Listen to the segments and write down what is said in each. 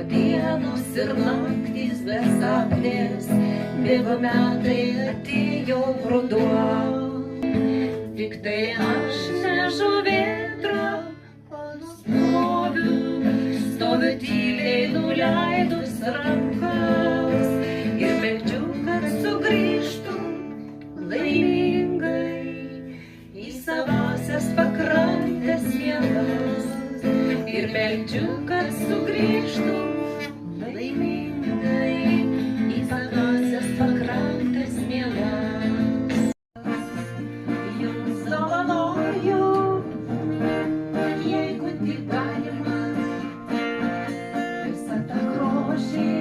dienos ir naktys besapnės, bėgo metai, atėjo ruduo. Tik tai aš nežu vėtrą, stoviu tyliai nuleidus rankas ir meldžiu, kad sugrįžtų laimingai į savasias pakrantės mielas. Ir meldžiu, kad sugrįžtų laimingai į savasias pakrantės mielas. Jums dovanoju, jeigu tik galima, visą tą grožį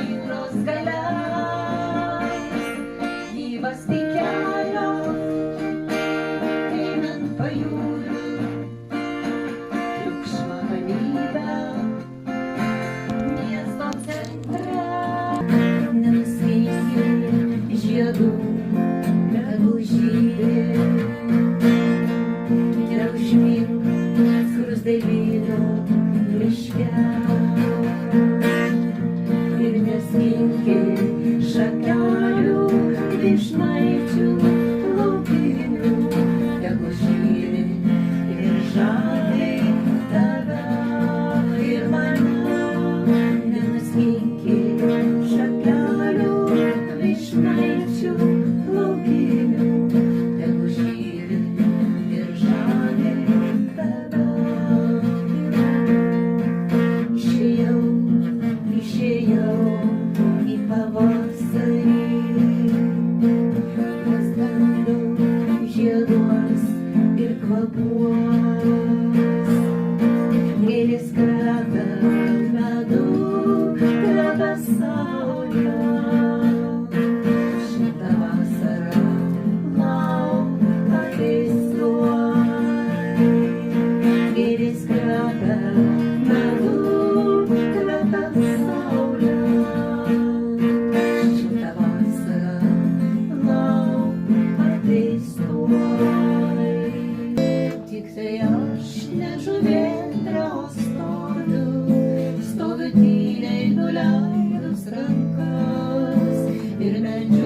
jūros galias, gyvastį kelio, einant pajūriu, triukšmą ramybę, miesto centre. Nenuskeisiu žiedų, medų žydė, neužmink skruzdėlyno miške ir neskinki šakelių vyšnaičių laukinių, tegu žydi ir žavi tave ir mane. Nenuskinki šakelių vyšnaičių laukinių, tegu žydi ir žavi tave. Išėjau į pavasarį, paskendau žieduos ir kvapuos. Gėlės kvepia medų, kvepia saulė. Šitą vasarą lauk ateis tuoj. Gėlės kvepia medų, kvepia saulė. Šitą vasarą lauk ateis tuoj. Tik tai aš nežu vėtrą, o stoviu tyliai nuleidus rankas ir meldžiu,